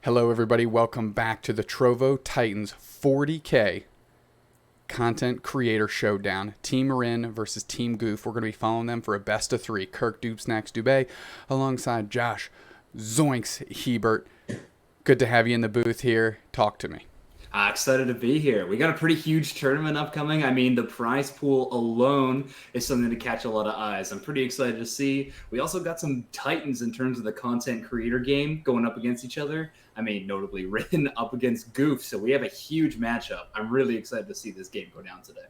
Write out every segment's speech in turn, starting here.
Hello, everybody. Welcome back to the Trovo Titans 40K Content Creator Showdown. Team Rhinne versus Team Goof. We're going to be following them for a best of three. Kirk, doobsnax, Dubé, alongside Josh, Zoinks, Heibert. Good to have you in the booth here. Talk to me. Excited to be here. We got a pretty huge tournament upcoming. I mean, the prize pool alone is something to catch a lot of eyes. I'm pretty excited to see. We also got some titans in terms of the content creator game going up against each other. I mean, notably Rhinne up against Goof. So we have a huge matchup. I'm really excited to see this game go down today.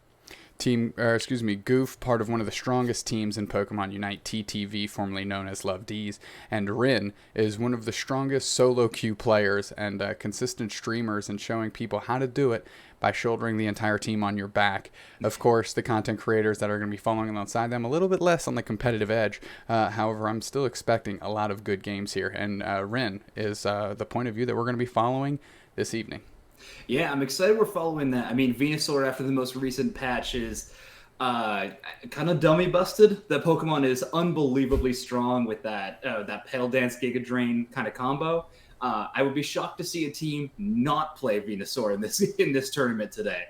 Goof, part of one of the strongest teams in Pokemon Unite, TTV, formerly known as Love D's, and Rhinne is one of the strongest solo queue players and consistent streamers and showing people how to do it by shouldering the entire team on your back. Of course, the content creators that are going to be following alongside them, a little bit less on the competitive edge. However, I'm still expecting a lot of good games here, and Rhinne is the point of view that we're going to be following this evening. Yeah, I'm excited we're following that. I mean, Venusaur, after the most recent patch, is kind of dummy busted. That Pokemon is unbelievably strong with that Pedal Dance Giga Drain kind of combo. I would be shocked to see a team not play Venusaur in this tournament today.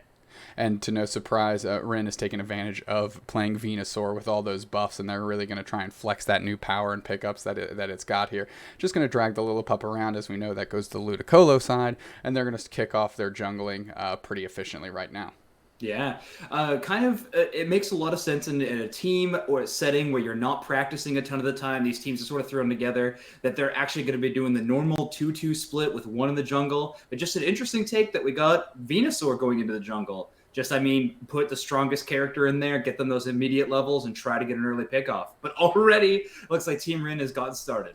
And to no surprise, Rhinne has taken advantage of playing Venusaur with all those buffs, and they're really going to try and flex that new power and pickups that it's got here. Just going to drag the Lillipup around, as we know that goes to the Ludicolo side, and they're going to kick off their jungling pretty efficiently right now. Yeah, it makes a lot of sense in a team or a setting where you're not practicing a ton of the time. These teams are sort of thrown together, that they're actually going to be doing the normal 2-2 split with one in the jungle. But just an interesting take that we got Venusaur going into the jungle. Put the strongest character in there, get them those immediate levels, and try to get an early pickoff. But already, looks like Team Rhinne has gotten started.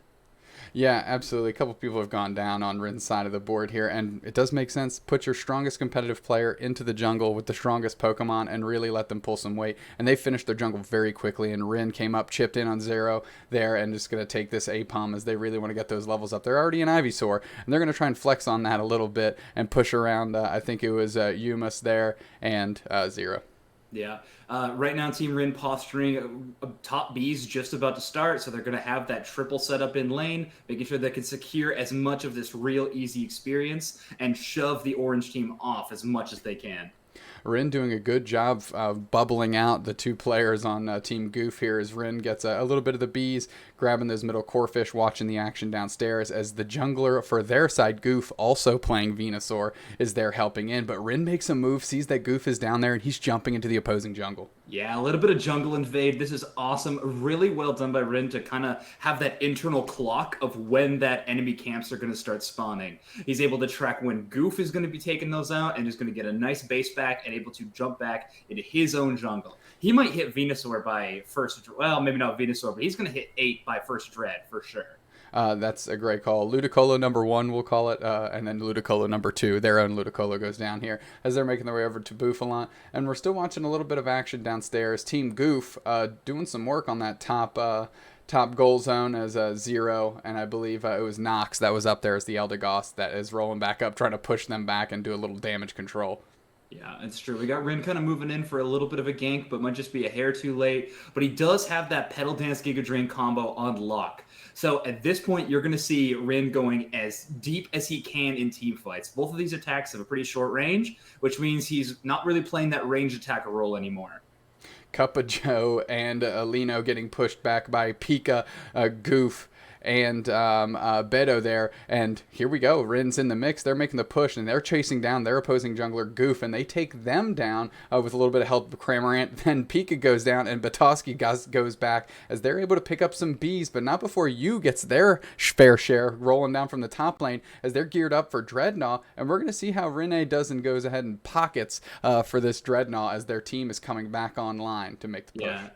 Yeah, absolutely. A couple people have gone down on Rhinne's side of the board here, and it does make sense. Put your strongest competitive player into the jungle with the strongest Pokemon and really let them pull some weight. And they finished their jungle very quickly, and Rhinne came up, chipped in on 0 there, and just going to take this APOM as they really want to get those levels up. They're already in Ivysaur, and they're going to try and flex on that a little bit and push around, I think it was Yumas there, and 0. Yeah. Right now, Team Rhinne posturing top B's just about to start, so they're going to have that triple setup in lane, making sure they can secure as much of this real easy experience and shove the orange team off as much as they can. Rhinne doing a good job of bubbling out the two players on Team Goof here as Rhinne gets a little bit of the bees, grabbing those middle core fish, watching the action downstairs as the jungler for their side, Goof, also playing Venusaur, is there helping in. But Rhinne makes a move, sees that Goof is down there, and he's jumping into the opposing jungle. Yeah, a little bit of jungle invade. This is awesome. Really well done by Rhinne to kind of have that internal clock of when that enemy camps are going to start spawning. He's able to track when Goof is going to be taking those out and is going to get a nice base back and able to jump back into his own jungle. He might hit Venusaur by first, well, maybe not Venusaur, but he's going to hit 8 by first dread for sure. That's a great call. Ludicolo number 1, we'll call it, and then Ludicolo number 2. Their own Ludicolo goes down here as they're making their way over to Bouffalant. And we're still watching a little bit of action downstairs. Team Goof doing some work on that top goal zone as 0, and I believe it was Nox that was up there as the Eldegoss that is rolling back up, trying to push them back and do a little damage control. Yeah, it's true. We got Rhinne kind of moving in for a little bit of a gank, but might just be a hair too late. But he does have that Pedal Dance Giga Drain combo on lock. So at this point, you're going to see Rhinne going as deep as he can in team fights. Both of these attacks have a pretty short range, which means he's not really playing that range attacker role anymore. Cup of Joe and Lino getting pushed back by Pika, Goof, and Beto there, and here we go. Rhinne's in the mix. They're making the push, and they're chasing down their opposing jungler, Goof, and they take them down with a little bit of help of Cramorant. Then Pika goes down, and Batoski goes back as they're able to pick up some bees, but not before Yu gets their fair share, rolling down from the top lane as they're geared up for Dreadnought, and we're going to see how Rhinne does and goes ahead and pockets for this Dreadnought as their team is coming back online to make the push. Yeah.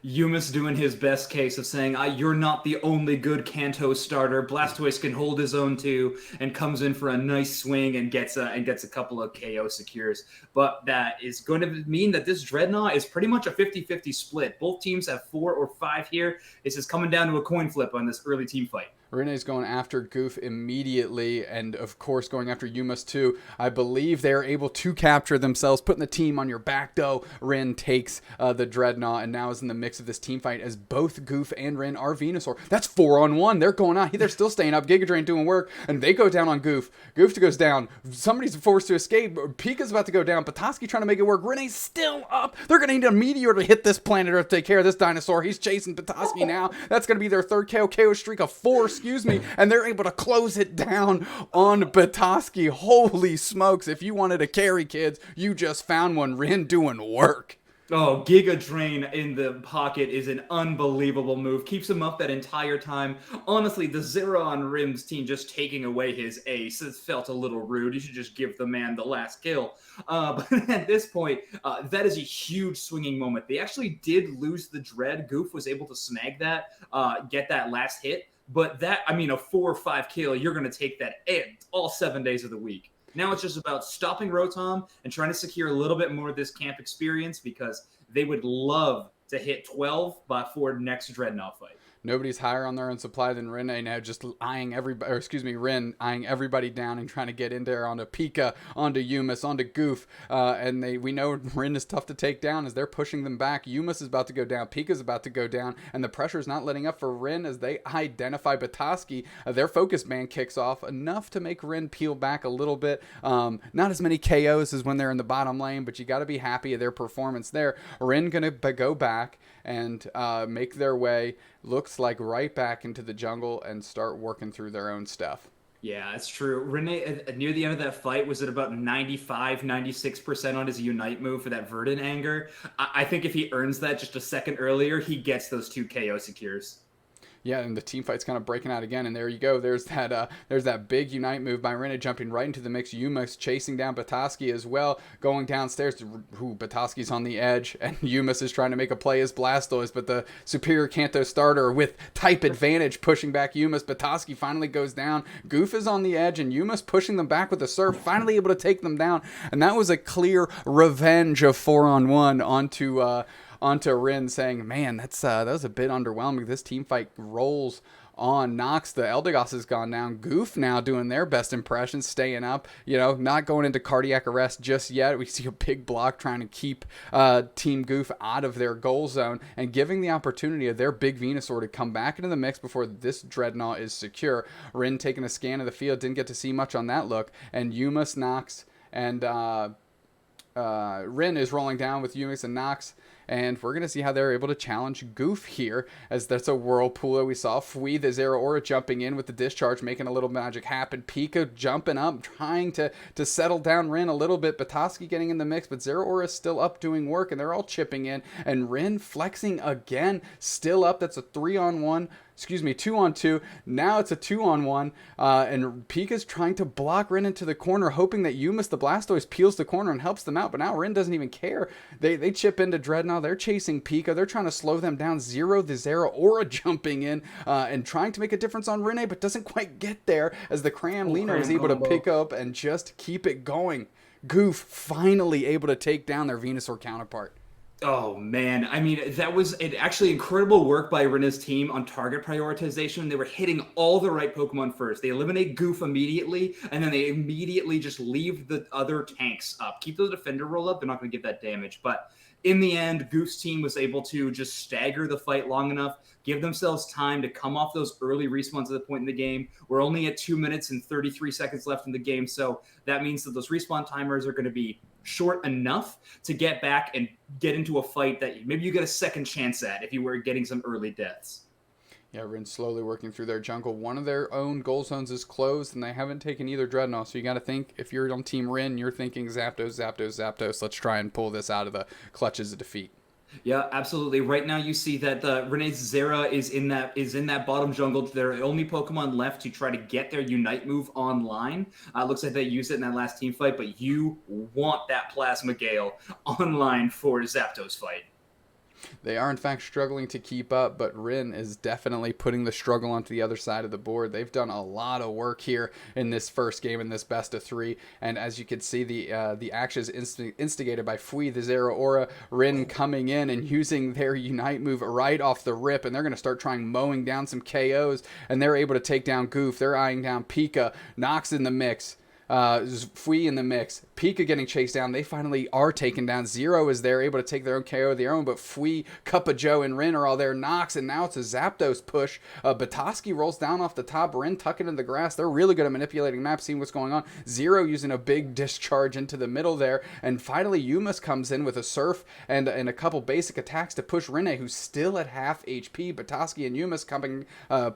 Yumas doing his best case of saying, you're not the only good Kanto starter. Blastoise can hold his own too, and comes in for a nice swing and gets a couple of KO secures. But that is going to mean that this Dreadnought is pretty much a 50-50 split. Both teams have 4 or 5 here. This is coming down to a coin flip on this early team fight. Rhinne's going after Goof immediately, and of course going after Yumas too. I believe they are able to capture themselves, putting the team on your back though. Rhinne takes the Dreadnought and now is in the mix of this team fight as both Goof and Rhinne are Venusaur. That's 4-on-1. They're going on. They're still staying up. Giga Drain doing work, and they go down on Goof. Goof goes down. Somebody's forced to escape. Pika's about to go down. Petoskey trying to make it work. Rhinne's still up. They're going to need a meteor to hit this planet or take care of this dinosaur. He's chasing Petoskey now. That's going to be their third KO streak of 4, and they're able to close it down on Petoskey. Holy smokes. If you wanted a carry, kids, you just found one. Rhinne doing work. Oh, Giga Drain in the pocket is an unbelievable move. Keeps him up that entire time. Honestly, the Zero on Rim's team just taking away his ace, it felt a little rude. You should just give the man the last kill. But at this point, that is a huge swinging moment. They actually did lose the Dread. Goof was able to snag that, get that last hit. But that, I mean, a 4 or 5 kill, you're going to take that all 7 days of the week. Now it's just about stopping Rotom and trying to secure a little bit more of this camp experience because they would love to hit 12 before next Dreadnought fight. Nobody's higher on their own supply than Rhinne now, just eyeing everybody, or excuse me, Rhinne eyeing everybody down and trying to get in there onto Pika, onto Yumas, onto Goof. And we know Rhinne is tough to take down as they're pushing them back. Yumas is about to go down, Pika's about to go down, and the pressure's not letting up for Rhinne as they identify Petoskey. Their focus band kicks off enough to make Rhinne peel back a little bit. Not as many KOs as when they're in the bottom lane, but you got to be happy of their performance there. Rhinne gonna go back and make their way, looks like right back into the jungle and start working through their own stuff. Yeah, it's true. Rhinne, near the end of that fight, was at about 95, 96% on his Unite move for that Verdant Anger. I think if he earns that just a second earlier, he gets those 2 KO secures. Yeah, and the team fight's kind of breaking out again, and there you go. There's that big Unite move by Rhinne jumping right into the mix. Yumas chasing down Petoskey as well, going downstairs to Petoskey's on the edge, and Yumas is trying to make a play as Blastoise, but the superior Kanto starter with type advantage pushing back Yumas. Petoskey finally goes down. Goof is on the edge, and Yumas pushing them back with the Surf, finally able to take them down, and that was a clear revenge of 4-on-1 onto Rhinne, saying, man, that was a bit underwhelming. This team fight rolls on. Nox, the Eldegoss has gone down. Goof now doing their best impressions, staying up, not going into cardiac arrest just yet. We see a big block trying to keep Team Goof out of their goal zone and giving the opportunity of their big Venusaur to come back into the mix before this Dreadnought is secure. Rhinne taking a scan of the field, didn't get to see much on that look, and Yumas, Nox, and Rhinne is rolling down with Yumas and Nox. And we're going to see how they're able to challenge Goof here, as that's a whirlpool. We saw Fui, the Zeraora, jumping in with the discharge, making a little magic happen. Pika jumping up, trying to settle down Rhinne a little bit. Petoskey getting in the mix, but Zeraora is still up doing work, and they're all chipping in. And Rhinne flexing again, still up. That's a 3-on-1. Excuse me, 2-on-2. Now it's a 2-on-1, and Pika's trying to block Rhinne into the corner, hoping that Yumas, the Blastoise, peels the corner and helps them out, but now Rhinne doesn't even care. They chip into Dreadnought. They're chasing Pika. They're trying to slow them down. Zero, the Zeraora jumping in and trying to make a difference on Rhinne, but doesn't quite get there as the Cram Lino is able to pick up and just keep it going. Goof finally able to take down their Venusaur counterpart. Oh, man. I mean, that was actually incredible work by Rinne's team on target prioritization. They were hitting all the right Pokemon first. They eliminate Goof immediately, and then they immediately just leave the other tanks up. Keep the defender roll up. They're not going to get that damage. But in the end, Goof's team was able to just stagger the fight long enough, give themselves time to come off those early respawns at the point in the game. We're only at 2 minutes and 33 seconds left in the game, so that means that those respawn timers are going to be short enough to get back and get into a fight that maybe you get a second chance at if you were getting some early deaths. Yeah, Rhinne slowly working through their jungle. One of their own goal zones is closed, and they haven't taken either Dreadnought. So you got to think, if you're on Team Rhinne, you're thinking Zapdos, Zapdos, Zapdos. Let's try and pull this out of the clutches of defeat. Yeah, absolutely. Right now, you see that Rinne's Zera is in that bottom jungle. They're the only Pokemon left to try to get their Unite move online. Looks like they used it in that last team fight, but you want that Plasma Gale online for Zapdos fight. They are, in fact, struggling to keep up, but Rhinne is definitely putting the struggle onto the other side of the board. They've done a lot of work here in this first game, in this best of three, and as you can see, the action is instigated by Fui, the Zero Aura, Rhinne coming in and using their Unite move right off the rip, and they're going to start trying mowing down some KOs, and they're able to take down Goof. They're eyeing down Pika, Nox in the mix. Fui in the mix, Pika getting chased down. They finally are taken down. Zero is there, able to take their own KO of their own, but Fui, Cup of Joe, and Rhinne are all there. Nox, and now it's a Zapdos push. Batoski rolls down off the top. Rhinne tucking in the grass. They're really good at manipulating maps, seeing what's going on. Zero using a big discharge into the middle there, and finally Yumas comes in with a Surf and a couple basic attacks to push Rhinne, who's still at half HP. Batoski and Yumas coming,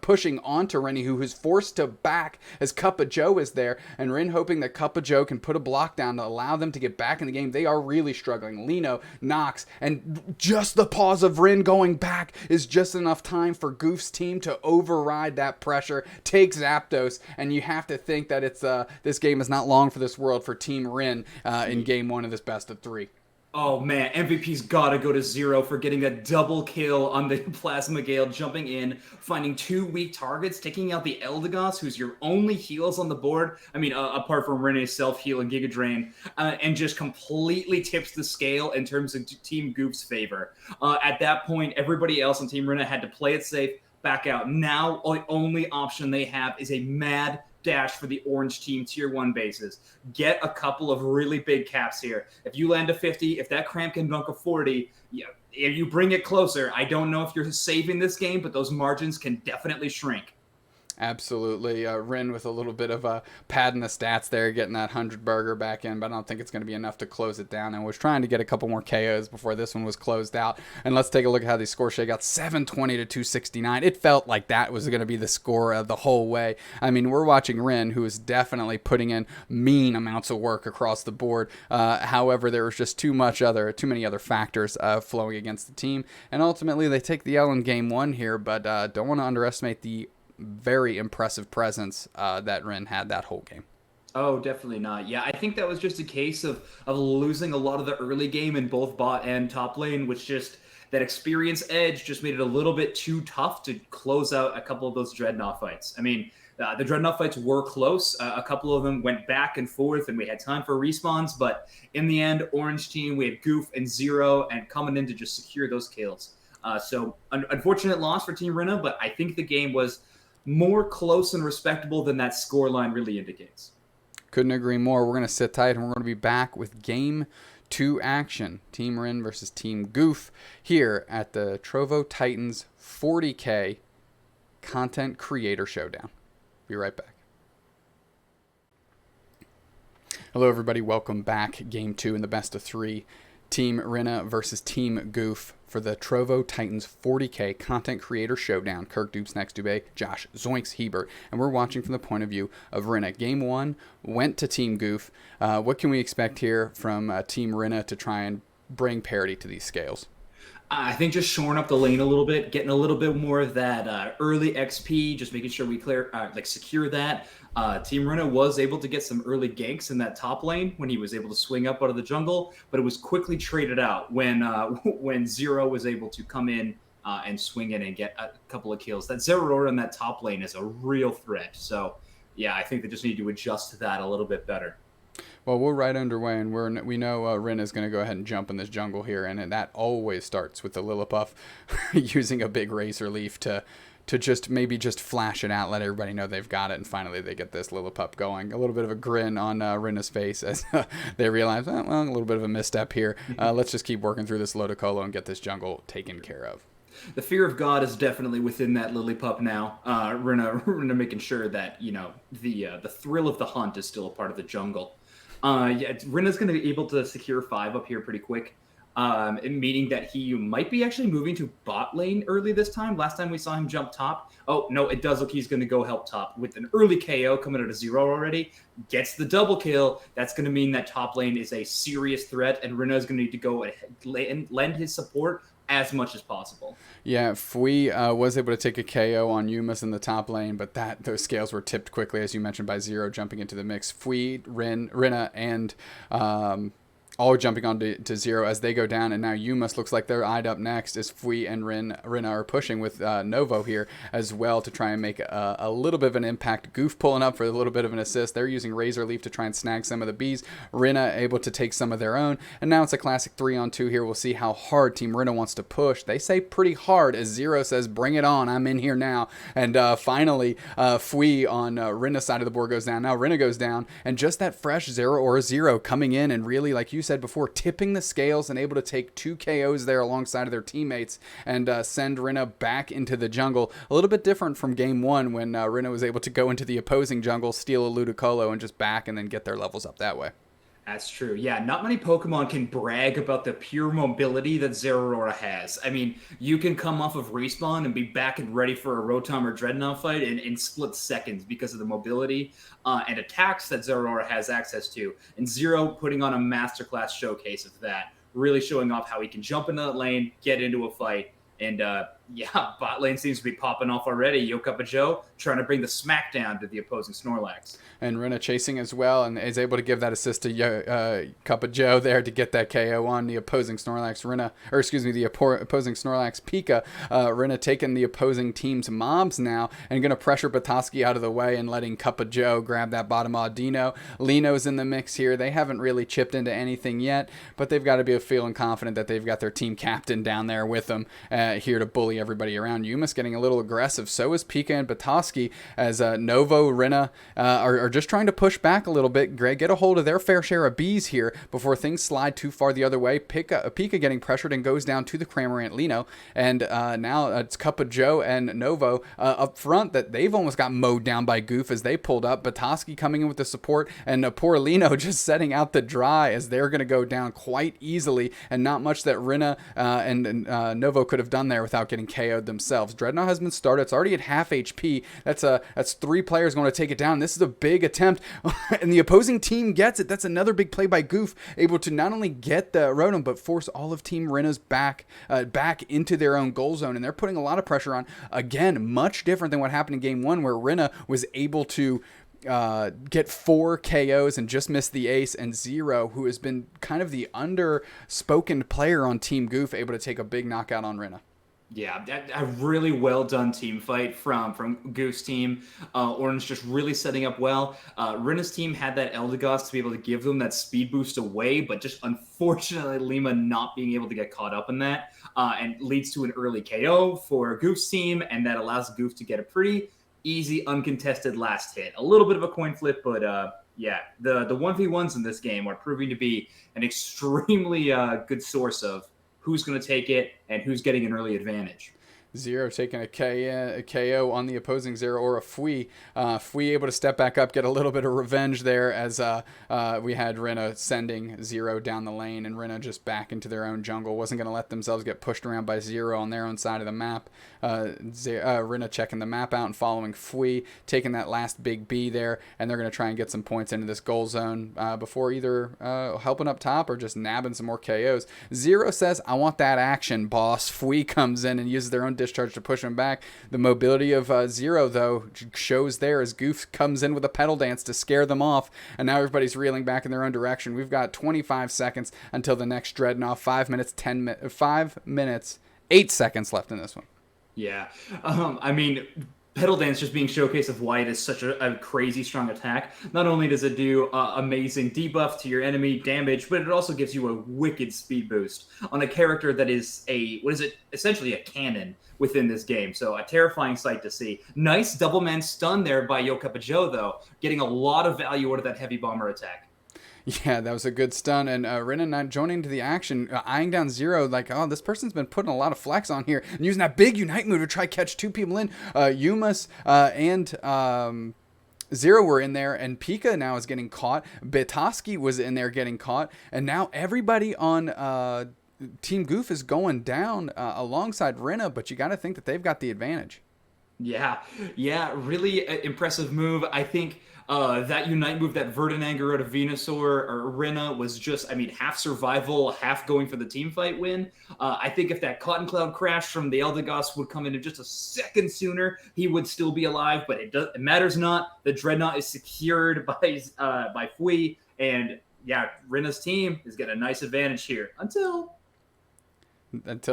pushing onto Rhinne, who is forced to back as Cup of Joe is there, and Rhinne hoping that Cup of Joe can put a block down to allow them to get back in the game. They are really struggling. Lino, Nox, and just the pause of Rhinne going back is just enough time for Goof's team to override that pressure, take Zapdos, and you have to think that it's this game is not long for this world for Team Rhinne in game one of this best of three. Oh man, MVP's gotta go to Zero for getting a double kill on the Plasma Gale, jumping in, finding two weak targets, taking out the Eldegoss, who's your only heals on the board. I mean, apart from Rinne's self-heal and Giga Drain, and just completely tips the scale in terms of Team Goof's favor. At that point, everybody else on Team Rhinne had to play it safe, back out. Now, the only option they have is a mad dash for the orange team tier 1 bases. Get a couple of really big caps here. If you land a 50, if that cramp can dunk a 40, yeah, if you bring it closer, I don't know if you're saving this game, but those margins can definitely shrink. Absolutely. Rhinne with a little bit of a pad in the stats there, getting that 100 burger back in, but I don't think it's going to be enough to close it down. And was trying to get a couple more KOs before this one was closed out. And let's take a look at how these scores shake out. 720 to 269. It felt like that was going to be the score the whole way. I mean, we're watching Rhinne, who is definitely putting in mean amounts of work across the board. However, there was just too many other factors flowing against the team. And ultimately, they take the L in game one here, but don't want to underestimate the very impressive presence that Rhinne had that whole game. Oh, definitely not. Yeah, I think that was just a case of losing a lot of the early game in both bot and top lane, which just that experience edge just made it a little bit too tough to close out a couple of those dreadnought fights. I mean, the dreadnought fights were close. A couple of them went back and forth, and we had time for respawns. But in the end, orange team, we had Goof and Zero, and coming in to just secure those kills. So unfortunate loss for Team Rhinne, but I think the game was more close and respectable than that scoreline really indicates. Couldn't agree more. We're going to sit tight, and we're going to be back with Game 2 action. Team Rhinne versus Team Goof here at the Trovo Titans 40K Content Creator Showdown. Be right back. Hello, everybody. Welcome back. Game 2 in the best of 3. Team Rhinne versus Team Goof for the Trovo Titans 40K Content Creator Showdown. Kirk, doobsnax, Dubé, Josh, Zoinks, Heibert, and we're watching from the point of view of Rhinne. Game 1 went to Team Goof. What can we expect here from Team Rhinne to try and bring parity to these scales? I think just shoring up the lane a little bit, getting a little bit more of that early XP, just making sure we secure that. Team Rhinne was able to get some early ganks in that top lane when he was able to swing up out of the jungle, but it was quickly traded out when Zero was able to come in and swing in and get a couple of kills. That Zero Aura in that top lane is a real threat. So, yeah, I think they just need to adjust to that a little bit better. Well, we're right underway, and we know Rhinne is going to go ahead and jump in this jungle here, and that always starts with the Lillipuff using a big Razor Leaf to just flash it out, let everybody know they've got it, and finally they get this Lillipuff going. A little bit of a grin on Rinne's face as they realize, well, a little bit of a misstep here. Let's just keep working through this Ludicolo and get this jungle taken care of. The fear of God is definitely within that Lillipup now. Rhinne making sure that the thrill of the hunt is still a part of the jungle. Rinne's going to be able to secure 5 up here pretty quick, meaning that he might be actually moving to bot lane early this time. Last time we saw him jump top. Oh, no, it does look he's going to go help top with an early KO coming out of Zero already. Gets the double kill. That's going to mean that top lane is a serious threat, and Rinne's going to need to go and lend his support as much as possible. Yeah, Fui was able to take a KO on Yumas in the top lane, but those scales were tipped quickly, as you mentioned, by Zero jumping into the mix. Fui, Rhinne, and all jumping on to Zero as they go down, and now Yumas looks like they're eyed up next as Fui and Rhinne are pushing with Novo here as well to try and make a little bit of an impact. Goof pulling up for a little bit of an assist. They're using Razor Leaf to try and snag some of the bees. Rhinne able to take some of their own, and now it's a classic 3-on-2 here. We'll see how hard Team Rhinne wants to push. They say pretty hard as Zero says, bring it on, I'm in here now. And finally, Fui on Rhinne's side of the board goes down. Now Rhinne goes down, and just that fresh Zero coming in and really, like you said before, tipping the scales and able to take 2 KOs there alongside of their teammates and send Rhinne back into the jungle. A little bit different from game 1 when Rhinne was able to go into the opposing jungle, steal a Ludicolo, and just back and then get their levels up that way. That's true. Yeah, not many Pokemon can brag about the pure mobility that Zeraora has. I mean, you can come off of respawn and be back and ready for a Rotom or Dreadnought fight in split seconds because of the mobility and attacks that Zeraora has access to. And Zero putting on a masterclass showcase of that, really showing off how he can jump into that lane, get into a fight. And yeah, bot lane seems to be popping off already. Yo Cup of Joe trying to bring the smackdown to the opposing Snorlax. And Rhinne chasing as well, and is able to give that assist to Cup of Joe there to get that KO on the opposing Snorlax. The opposing Snorlax Pika. Rhinne taking the opposing team's mobs now and going to pressure Batoski out of the way and letting Cup of Joe grab that bottom Audino. Lino's in the mix here. They haven't really chipped into anything yet, but they've got to be feeling confident that they've got their team captain down there with them here to bully everybody around. Yumas getting a little aggressive. So is Pika and Batoski as Novo, Rhinne are just trying to push back a little bit. Greg, get a hold of their fair share of bees here before things slide too far the other way. Pika getting pressured and goes down to the Cramorant Lino. And now it's Cup of Joe and Novo up front that they've almost got mowed down by Goof as they pulled up. Batoski coming in with the support and poor Lino just setting out the dry as they're going to go down quite easily, and not much that Rhinne and Novo could have done there without getting KO'd themselves. Dreadnought has been started. It's already at half HP. That's 3 players going to take it down. This is a big attempt, and the opposing team gets it. That's another big play by Goof, able to not only get the Rotom, but force all of Team Rinne's back into their own goal zone, and they're putting a lot of pressure on. Again, much different than what happened in game 1, where Rhinne was able to get 4 KOs and just missed the ace, and Zero, who has been kind of the underspoken player on Team Goof, able to take a big knockout on Rhinne. Yeah, a really well done team fight from Goof's team. Orange just really setting up well. Rinne's team had that Eldegoss to be able to give them that speed boost away, but just unfortunately Lima not being able to get caught up in that, and leads to an early KO for Goof's team, and that allows Goof to get a pretty easy uncontested last hit. A little bit of a coin flip, but yeah, the 1v1s in this game are proving to be an extremely good source of who's going to take it and who's getting an early advantage. Zero taking a KO on the opposing Zeraora Fui. Fui able to step back up, get a little bit of revenge there as we had Rhinne sending Zero down the lane, and Rhinne just back into their own jungle. Wasn't going to let themselves get pushed around by Zero on their own side of the map. Rhinne checking the map out and following Fui, taking that last big B there, and they're going to try and get some points into this goal zone before either helping up top or just nabbing some more KOs. Zero says, I want that action, boss. Fui comes in and uses their own discharge to push him back. The mobility of Zero, though, shows there as Goof comes in with a pedal dance to scare them off, and now everybody's reeling back in their own direction. We've got 25 seconds until the next Dreadnought. 5 minutes, 8 seconds left in this one. Yeah. I mean, Pedal Dance just being showcase of why it is such a crazy strong attack. Not only does it do amazing debuff to your enemy damage, but it also gives you a wicked speed boost on a character that is essentially a cannon within this game. So a terrifying sight to see. Nice double man stun there by Yo Cup of Joe, though, getting a lot of value out of that heavy bomber attack. Yeah, that was a good stun, and Rhinne not joining to the action, eyeing down Zero, like, oh, this person's been putting a lot of flex on here, and using that big Unite move to try catch 2 people in. Yumas and Zero were in there, and Pika now is getting caught. Betoski was in there getting caught, and now everybody on Team Goof is going down alongside Rhinne, but you got to think that they've got the advantage. Yeah, really impressive move. I think that Unite move, that Verdananger out of Venusaur or Rhinne was just, half survival, half going for the team fight win. I think if that Cotton Cloud crash from the Eldegoss would come in just a second sooner, he would still be alive, but it matters not. The Dreadnought is secured by Fui, and yeah, Rinne's team is getting a nice advantage here until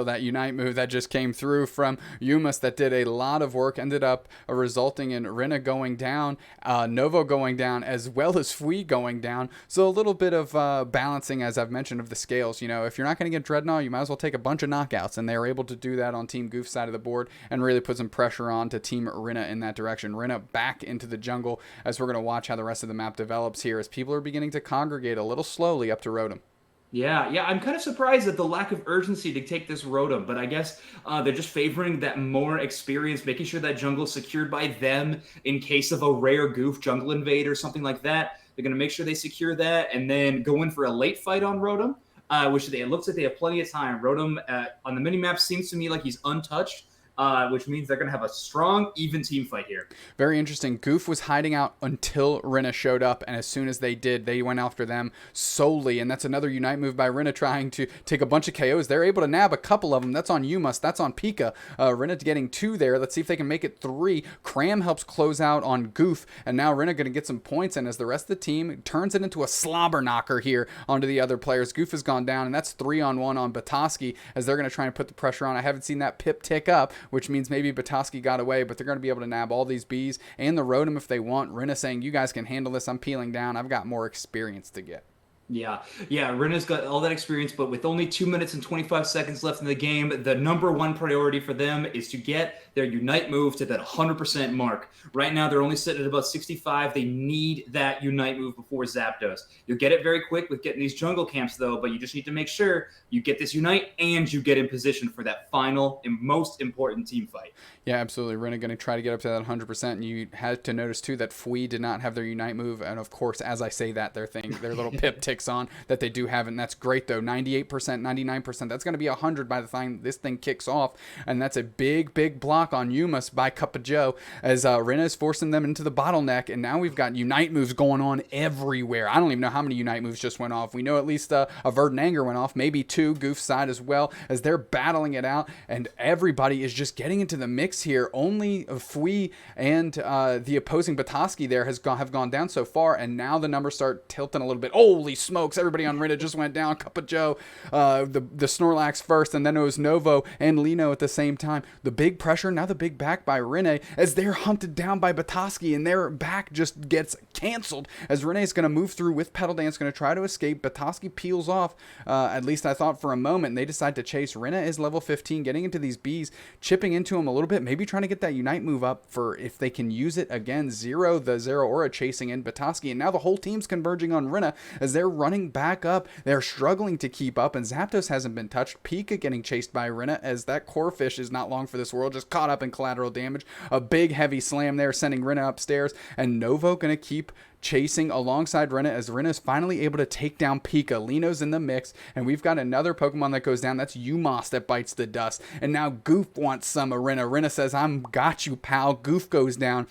that Unite move that just came through from Yumas that did a lot of work, ended up resulting in Rhinne going down, Novo going down, as well as Fui going down. So a little bit of balancing, as I've mentioned, of the scales. You know, if you're not going to get Dreadnought, you might as well take a bunch of knockouts, and they were able to do that on Team Goof's side of the board and really put some pressure on to Team Rhinne in that direction. Rhinne back into the jungle, as we're going to watch how the rest of the map develops here as people are beginning to congregate a little slowly up to Rotom. Yeah, I'm kind of surprised at the lack of urgency to take this Rotom, but I guess they're just favoring that more experience, making sure that jungle is secured by them in case of a rare Goof jungle invade or something like that. They're going to make sure they secure that and then go in for a late fight on Rotom, which it looks like they have plenty of time. Rotom on the minimap seems to me like he's untouched. Which means they're going to have a strong, even team fight here. Very interesting. Goof was hiding out until Rhinne showed up, and as soon as they did, they went after them solely, and that's another Unite move by Rhinne trying to take a bunch of KOs. They're able to nab a couple of them. That's on Yumas. That's on Pika. Rhinne getting 2 there. Let's see if they can make it 3. Cram helps close out on Goof, and now Rhinne going to get some points, and as the rest of the team turns it into a slobber knocker here onto the other players. Goof has gone down, and that's 3-on-1 on Batoski, as they're going to try and put the pressure on. I haven't seen that pip tick up, which means maybe Batoski got away, but they're going to be able to nab all these bees and the Rotom if they want. Rhinne saying, you guys can handle this. I'm peeling down. I've got more experience to get. Yeah, Rinne's got all that experience, but with only 2 minutes and 25 seconds left in the game, the number one priority for them is to get their Unite move to that 100% mark. Right now, they're only sitting at about 65. They need that Unite move before Zapdos. You'll get it very quick with getting these jungle camps, though, but you just need to make sure you get this Unite and you get in position for that final and most important team fight. Yeah, absolutely. Rhinne going to try to get up to that 100%. And you had to notice, too, that Fui did not have their Unite move. And, of course, as I say that, their little pip ticks on that they do have. And that's great, though. 98%, 99%. That's going to be 100 by the time this thing kicks off. And that's a big, big block on Yumas by Cup of Joe as Rhinne is forcing them into the bottleneck. And now we've got Unite moves going on everywhere. I don't even know how many Unite moves just went off. We know at least a Verdant Anger went off, maybe 2, Goof's side as well, as they're battling it out. And everybody is just getting into the mix here. Only Fui and the opposing Batoski there have gone down so far, and now the numbers start tilting a little bit. Holy smokes, everybody on Rhinne just went down. Cup of Joe, the Snorlax first, and then it was Novo and Lino at the same time. The big pressure, now the big back by Rhinne as they're hunted down by Batoski, and their back just gets canceled as Rhinne is going to move through with Petal Dance, going to try to escape. Batoski peels off, at least I thought for a moment, and they decide to chase. Rhinne is level 15, getting into these bees, chipping into him a little bit, maybe trying to get that Unite move up for if they can use it again. The Zero Aura chasing in Batoski, and now the whole team's converging on Rhinne as they're running back up. They're struggling to keep up, and Zapdos hasn't been touched. Pika getting chased by Rhinne as that core fish is not long for this world, just caught up in collateral damage. A big heavy slam there, sending Rhinne upstairs, and Novo gonna keep chasing alongside Rhinne as Rhinne is finally able to take down Pika. Lino's in the mix, and we've got another Pokemon that goes down. That's Umos that bites the dust. And now Goof wants some of Rhinne. Rhinne says, I'm got you, pal. Goof goes down.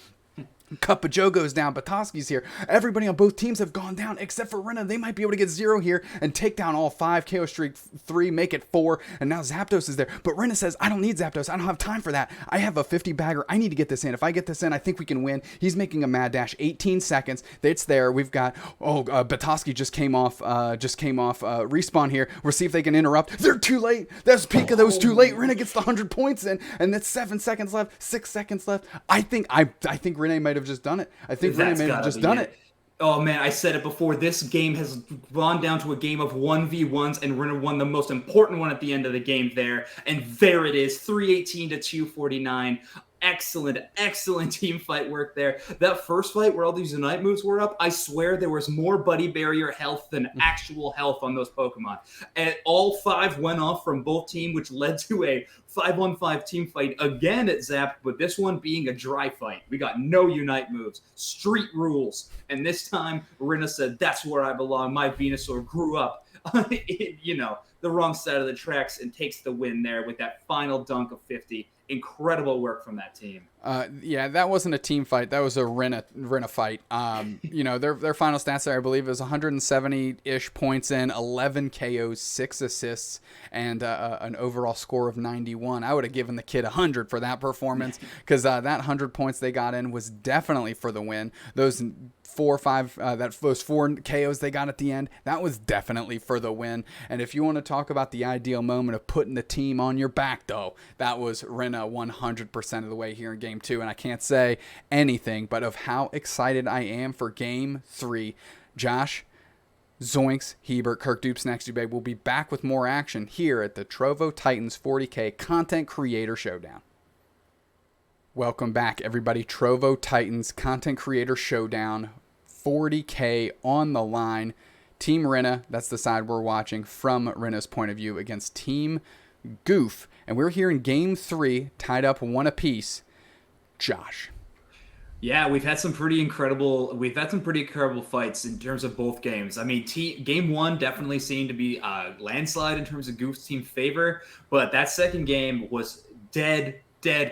Cup of Joe goes down. Batoski's here. Everybody on both teams have gone down except for Rhinne. They might be able to get 0 here and take down all 5. KO streak 3, make it 4. And now Zapdos is there. But Rhinne says, I don't need Zapdos. I don't have time for that. I have a 50 bagger. I need to get this in. If I get this in, I think we can win. He's making a mad dash. 18 seconds. It's there. We've got, Batoski just came off respawn here. We'll see if they can interrupt. They're too late. That's Pika. That was too late. Rhinne gets the 100 points in. And that's 7 seconds left. 6 seconds left. I think Rhinne might have just done it. I think Rhinne may have just done it. Oh man, I said it before. This game has gone down to a game of 1v1s, and Rhinne won the most important one at the end of the game there. And there it is, 318 to 249. Excellent team fight work there. That first fight where all these Unite moves were up, I swear there was more Buddy Barrier health than actual health on those Pokemon. And all 5 went off from both teams, which led to a 5-on-5 team fight again at Zap, but this one being a dry fight. We got no Unite moves, street rules. And this time, Rhinne said, that's where I belong. My Venusaur grew up the wrong side of the tracks and takes the win there with that final dunk of 50. Incredible work from that team. Yeah, that wasn't a team fight. That was a Rhinne fight. Their final stats there, I believe, is 170-ish points in, 11 KOs, 6 assists, and an overall score of 91. I would have given the kid 100 for that performance because that 100 points they got in was definitely for the win. Those those 4 KOs they got at the end, that was definitely for the win. And if you want to talk about the ideal moment of putting the team on your back, though, that was Rhinne 100% of the way here in Game 2. And I can't say anything but of how excited I am for Game 3. Josh, Zoinks, Heibert, Kirk, doobsnax, Dubé will be back with more action here at the Trovo Titans 40K Content Creator Showdown. Welcome back, everybody. Trovo Titans Content Creator Showdown, 40K on the line. Team Rhinne, that's the side we're watching from Rinne's point of view, against Team Goof. And we're here in Game 3, tied up 1 apiece. Josh. Yeah, we've had some pretty incredible fights in terms of both games. I mean, game 1 definitely seemed to be a landslide in terms of Goof's team favor, but that second game was dead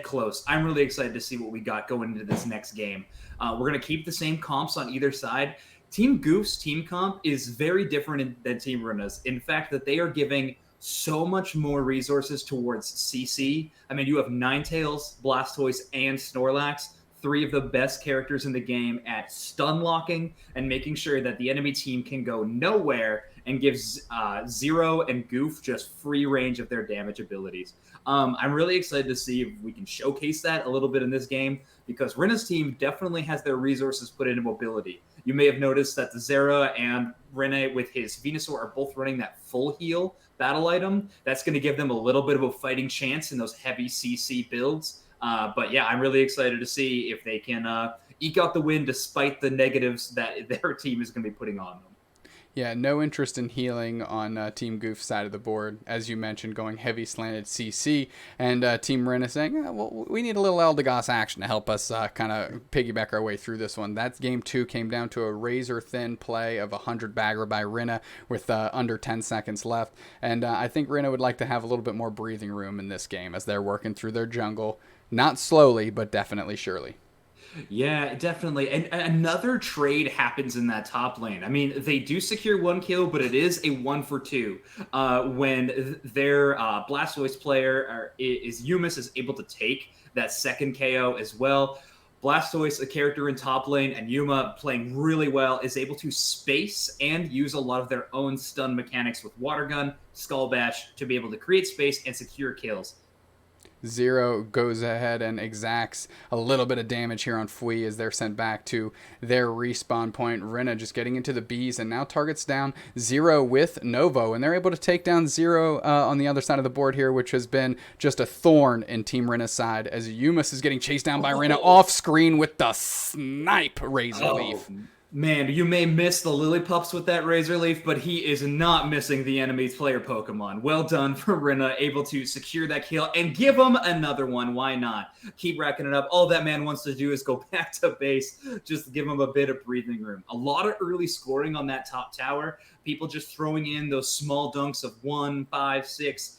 close. I'm really excited to see what we got going into this next game. We're going to keep the same comps on either side. Team Goof's team comp is very different than Team Rinne's. In fact, that they are giving so much more resources towards CC. I mean, you have Ninetales, Blastoise, and Snorlax, 3 of the best characters in the game at stun locking and making sure that the enemy team can go nowhere, and gives Zero and Goof just free range of their damage abilities. I'm really excited to see if we can showcase that a little bit in this game, because Rinne's team definitely has their resources put into mobility. You may have noticed that the Zera and Rhinne with his Venusaur are both running that full heal battle item. That's going to give them a little bit of a fighting chance in those heavy CC builds. But yeah, I'm really excited to see if they can eke out the win despite the negatives that their team is going to be putting on them. Yeah, no interest in healing on Team Goof's side of the board. As you mentioned, going heavy slanted CC, and Team Rhinne saying, well, we need a little Eldegoss action to help us kind of piggyback our way through this one. That Game 2 came down to a razor-thin play of 100 bagger by Rhinne with under 10 seconds left. And I think Rhinne would like to have a little bit more breathing room in this game as they're working through their jungle. Not slowly, but definitely surely. Yeah, definitely. And another trade happens in that top lane. I mean, they do secure 1 kill, but it is a 1 for 2 when their Blastoise player Yumis is able to take that second KO as well. Blastoise, a character in top lane, and Yuma playing really well, is able to space and use a lot of their own stun mechanics with Water Gun, Skull Bash to be able to create space and secure kills. Zero goes ahead and exacts a little bit of damage here on Fui as they're sent back to their respawn point. Rhinne just getting into the bees and now targets down Zero with Novo, and they're able to take down Zero on the other side of the board here, which has been just a thorn in Team Rinne's side as Yumis is getting chased down by Rhinne off screen with the snipe Razor Leaf. Man, you may miss the Lillipups with that Razor Leaf, but he is not missing the enemy's player Pokemon. Well done for Rhinne, able to secure that kill and give him another one. Why not? Keep racking it up. All that man wants to do is go back to base. Just give him a bit of breathing room. A lot of early scoring on that top tower. People just throwing in those small dunks of 1, 5, 6.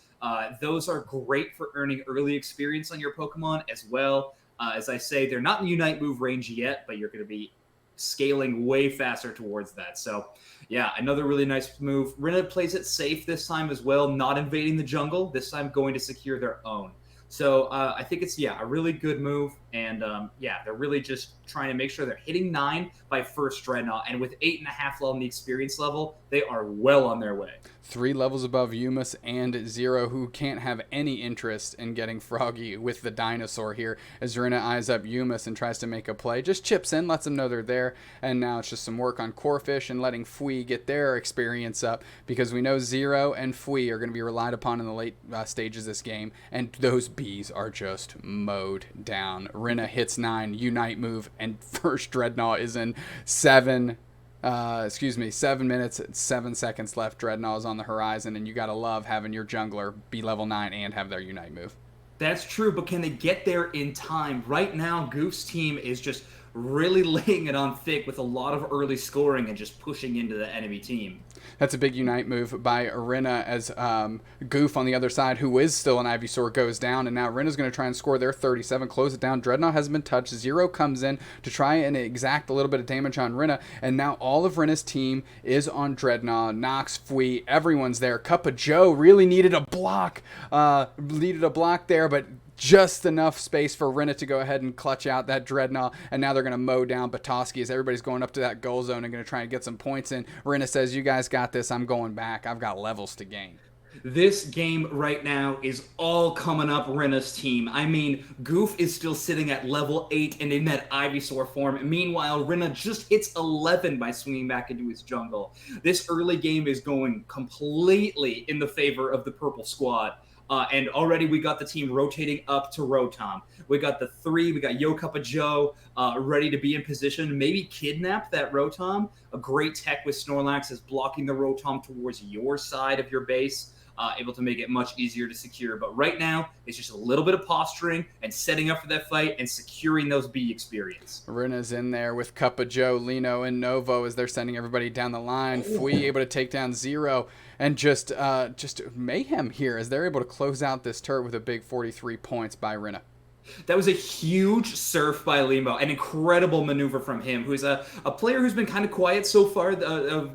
Those are great for earning early experience on your Pokemon as well. As I say, they're not in Unite move range yet, but you're going to be scaling way faster towards that. So yeah, another really nice move. Rhinne plays it safe this time as well, not invading the jungle, this time going to secure their own. So I think it's, a really good move. And they're really just trying to make sure they're hitting 9 by first Dreadnought. And with 8.5 on the experience level, they are well on their way. 3 levels above Yumis and Zero, who can't have any interest in getting Froggy with the dinosaur here. As Rhinne eyes up Yumis and tries to make a play, just chips in, lets them know they're there. And now it's just some work on Corphish and letting Fui get their experience up, because we know Zero and Fui are going to be relied upon in the late stages of this game. And those bees are just mowed down. Rhinne hits 9, Unite move, and first Dreadnought is in 7 minutes, 7 seconds left. Dreadnought is on the horizon, and you gotta love having your jungler be level 9 and have their Unite move. That's true, but can they get there in time? Right now, Goof's team is just really laying it on thick with a lot of early scoring and just pushing into the enemy team. That's a big Unite move by Rhinne as Goof on the other side, who is still an Ivysaur, goes down. And now Rinne's going to try and score their 37, close it down. Dreadnought hasn't been touched. Zero comes in to try and exact a little bit of damage on Rhinne. And now all of Rinne's team is on Dreadnought. Nox, Fui, everyone's there. Cup of Joe really needed a block. There, but just enough space for Rhinne to go ahead and clutch out that dreadnought, and now they're going to mow down Batoski as everybody's going up to that goal zone and going to try and get some points in. Rhinne says, you guys got this. I'm going back. I've got levels to gain. This game right now is all coming up Rhinne's team. I mean, Goof is still sitting at level 8 and in that Ivysaur form. Meanwhile, Rhinne just hits 11 by swinging back into his jungle. This early game is going completely in the favor of the purple squad. And already we got the team rotating up to Rotom. We got the 3, we got Yokappa Joe ready to be in position, maybe kidnap that Rotom. A great tech with Snorlax is blocking the Rotom towards your side of your base. Able to make it much easier to secure. But right now, it's just a little bit of posturing and setting up for that fight and securing those B experience. Rinne's in there with Cuppa Joe, Lino, and Novo as they're sending everybody down the line. Fui able to take down Zero, and just mayhem here as they're able to close out this turret with a big 43 points by Rhinne. That was a huge surf by Limo, an incredible maneuver from him, who's a player who's been kind of quiet so far.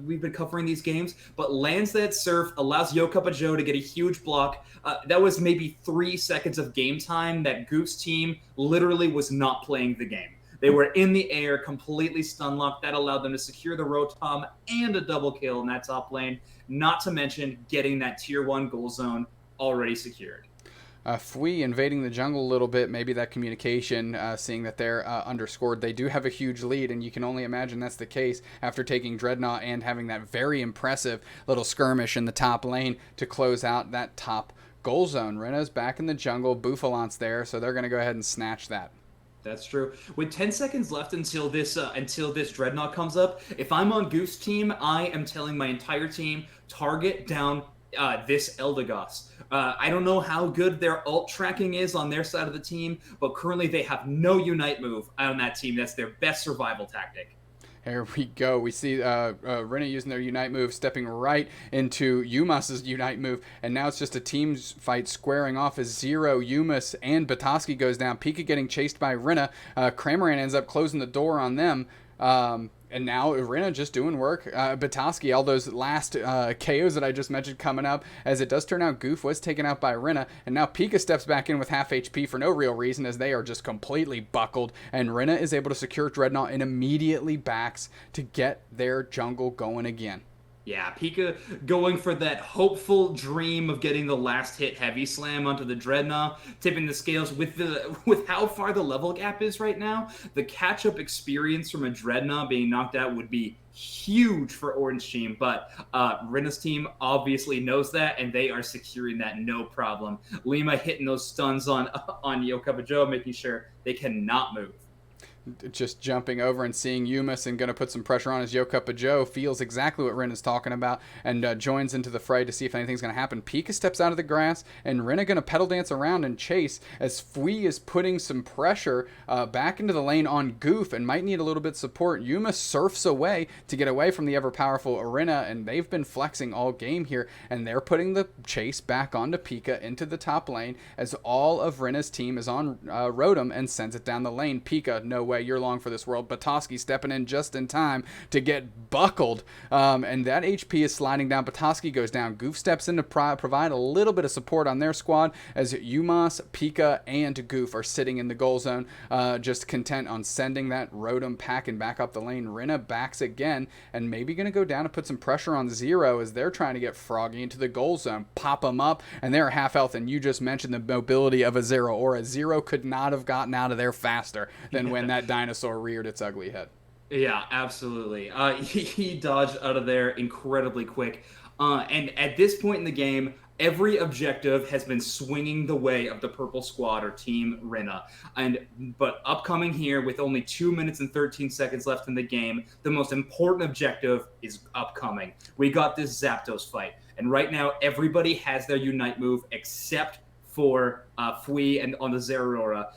We've been covering these games, but lands that surf, allows Yokappa Joe to get a huge block. That was maybe 3 seconds of game time that Goof's team literally was not playing the game. They were in the air, completely stun locked. That allowed them to secure the Rotom and a double kill in that top lane, not to mention getting that tier 1 goal zone already secured. Fui invading the jungle a little bit, maybe that communication, seeing that they're underscored. They do have a huge lead, and you can only imagine that's the case after taking Dreadnought and having that very impressive little skirmish in the top lane to close out that top goal zone. Rinne's back in the jungle, Bouffalant's there, so they're going to go ahead and snatch that. That's true. With 10 seconds left until this Dreadnought comes up, if I'm on Goof's team, I am telling my entire team, target down this Eldegoss. I don't know how good their ult tracking is on their side of the team, but currently they have no Unite move on that team. That's their best survival tactic. Here we go. We see Rhinne using their Unite move, stepping right into Yumas's Unite move, and now it's just a team fight squaring off as Zero, Yumas, and Batoski goes down. Pika getting chased by Rhinne. Cramoran ends up closing the door on them. And now Rhinne just doing work. Batoski, all those last KOs that I just mentioned coming up, as it does turn out Goof was taken out by Rhinne, and now Pika steps back in with half HP for no real reason as they are just completely buckled, and Rhinne is able to secure Dreadnought and immediately backs to get their jungle going again. Yeah, Pika going for that hopeful dream of getting the last hit heavy slam onto the Dreadnought, tipping the scales with how far the level gap is right now. The catch-up experience from a Dreadnought being knocked out would be huge for Orange Team, but Rinne's team obviously knows that, and they are securing that no problem. Lima hitting those stuns on Yokappa Joe, making sure they cannot move. Just jumping over and seeing Yumas and going to put some pressure on his Yokappa Joe, feels exactly what Rhinne is talking about, and joins into the fray to see if anything's going to happen. Pika steps out of the grass, and Rhinne going to pedal dance around and chase as Fui is putting some pressure back into the lane on Goof and might need a little bit of support. Yumas surfs away to get away from the ever-powerful Rhinne, and they've been flexing all game here, and they're putting the chase back onto Pika into the top lane as all of Rinne's team is on Rotom and sends it down the lane. Pika, no way, you're long for this world. Batoski stepping in just in time to get buckled, and that HP is sliding down. Batoski goes down. Goof steps in to provide a little bit of support on their squad as Yumas, Pika, and Goof are sitting in the goal zone, just content on sending that Rotom packing back up the lane. Rhinne backs again and maybe going to go down and put some pressure on Zero as they're trying to get Froggy into the goal zone, pop them up, and they're half health. And you just mentioned the mobility of a Zero, or a Zero could not have gotten out of there faster than when that dinosaur reared its ugly head. Yeah, absolutely. He dodged out of there incredibly quick. And at this point in the game, every objective has been swinging the way of the purple squad or Team Rhinne. But upcoming here, with only 2 minutes and 13 seconds left in the game, the most important objective is upcoming. We got this Zapdos fight. And right now, everybody has their Unite move except for Fui and on the Zeraora.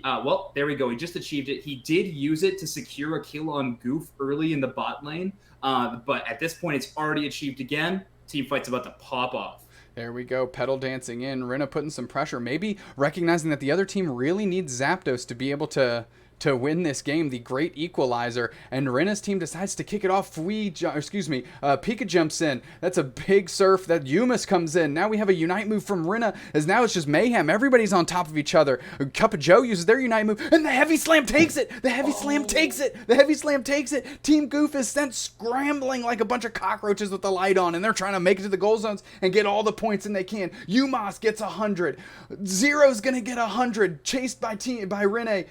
Well, there we go. He just achieved it. He did use it to secure a kill on Goof early in the bot lane, but at this point, it's already achieved again. Team fight's about to pop off. There we go, pedal dancing in. Rhinne putting some pressure, maybe recognizing that the other team really needs Zapdos to be able to to win this game, the great equalizer, and Rinne's team decides to kick it off. Pika jumps in. That's a big surf. That Yumas comes in. Now we have a Unite move from Rhinne, as now it's just mayhem. Everybody's on top of each other. Cup of Joe uses their Unite move, and the Heavy Slam takes it. The Heavy Slam takes it. The Heavy Slam takes it. Team Goof is sent scrambling like a bunch of cockroaches with the light on, and they're trying to make it to the goal zones and get all the points in they can. Umas gets 100. Zero's gonna get 100, chased by Rhinne,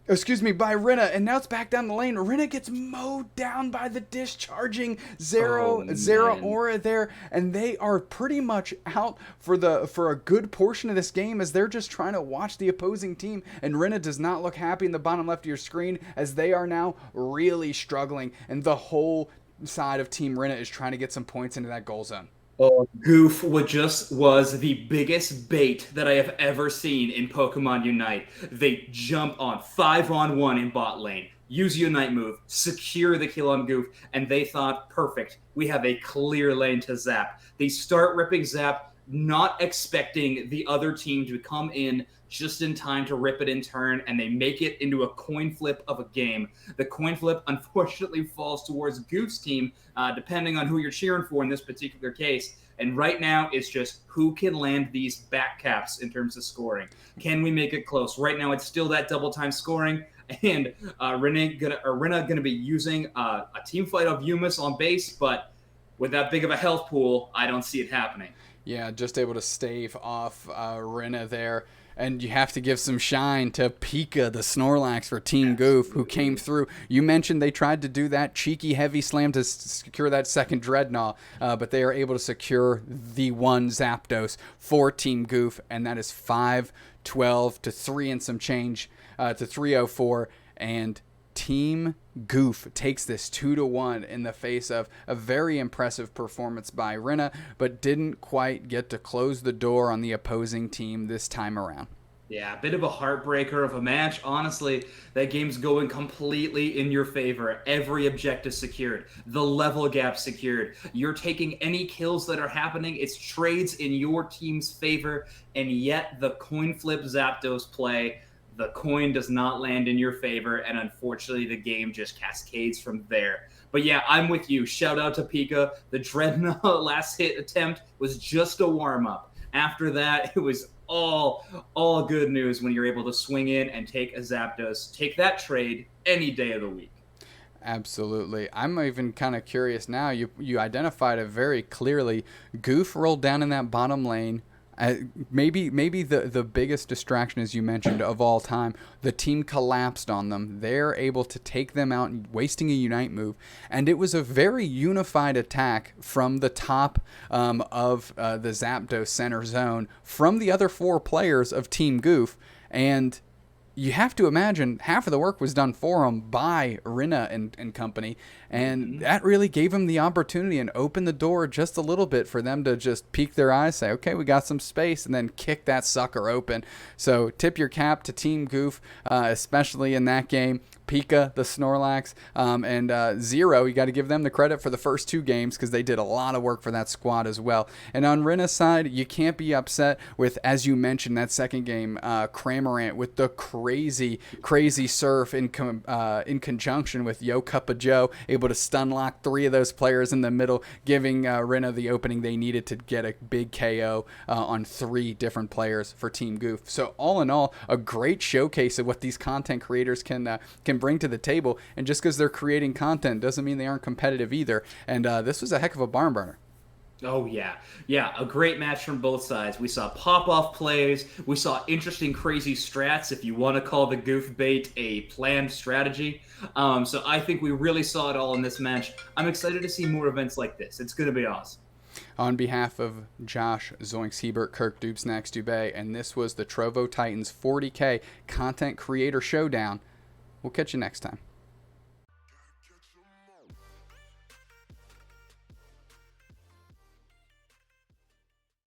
and now it's back down the lane. Rhinne gets mowed down by the discharging Zeraora there, and they are pretty much out for a good portion of this game, as they're just trying to watch the opposing team, and Rhinne does not look happy in the bottom left of your screen, as they are now really struggling, and the whole side of Team Rhinne is trying to get some points into that goal zone. Oh, Goof was the biggest bait that I have ever seen in Pokemon Unite. They jump on 5-on-1 in bot lane, use Unite move, secure the kill on Goof, and they thought, perfect, we have a clear lane to Zap. They start ripping Zap, not expecting the other team to come in just in time to rip it in turn, and they make it into a coin flip of a game. The coin flip, unfortunately, falls towards Goof's team, depending on who you're cheering for in this particular case. And right now, it's just who can land these back caps in terms of scoring. Can we make it close? Right now, it's still that double time scoring, and Rhinne gonna be using a team fight of Yumas on base, but with that big of a health pool, I don't see it happening. Yeah, just able to stave off Rhinne there. And you have to give some shine to Pika, the Snorlax for Team Goof, who came through. You mentioned they tried to do that cheeky heavy slam to secure that second dreadnought, but they are able to secure the one Zapdos for Team Goof, and that is 5-12 to 3 and some change to 304. And Team Goof takes this 2-1 in the face of a very impressive performance by Rhinne, but didn't quite get to close the door on the opposing team this time around. Yeah, a bit of a heartbreaker of a match. Honestly, that game's going completely in your favor. Every objective secured. The level gap secured. You're taking any kills that are happening. It's trades in your team's favor, and yet the coin flip Zapdos play, the coin does not land in your favor, and unfortunately the game just cascades from there. But yeah, I'm with you. Shout out to Pika. The dreadnought last hit attempt was just a warm-up. After that, it was all good news when you're able to swing in and take a Zapdos. Take that trade any day of the week. Absolutely. I'm even kind of curious now. You identified it very clearly. Goof rolled down in that bottom lane. Maybe the biggest distraction, as you mentioned, of all time. The team collapsed on them. They're able to take them out, wasting a Unite move. And it was a very unified attack from the top of the Zapdos center zone from the other 4 players of Team Goof. And you have to imagine half of the work was done for them by Rhinne and company, and that really gave them the opportunity and opened the door just a little bit for them to just peek their eyes, say, okay, we got some space, and then kick that sucker open. So tip your cap to Team Goof, especially in that game. Pika, the Snorlax, and Zero, you got to give them the credit for the first 2 games because they did a lot of work for that squad as well. And on Rinne's side, you can't be upset with, as you mentioned, that second game, Cramorant with the crazy surf in conjunction with Yo Cup of Joe, able to stun lock 3 of those players in the middle, giving Rhinne the opening they needed to get a big KO on 3 different players for Team Goof. So all in all, a great showcase of what these content creators can bring to the table, and just because they're creating content doesn't mean they aren't competitive either. And this was a heck of a barn burner. Oh yeah, a great match from both sides. We saw pop-off plays, we saw interesting, crazy strats, if you want to call the Goof bait a planned strategy. So I think we really saw it all in this match. I'm excited to see more events like this. It's going to be awesome. On behalf of Josh, Zoinks, Heibert, Kirk, doobsnax, Dubé, and this was the Trovo Titans 40K Content Creator Showdown. We'll catch you next time.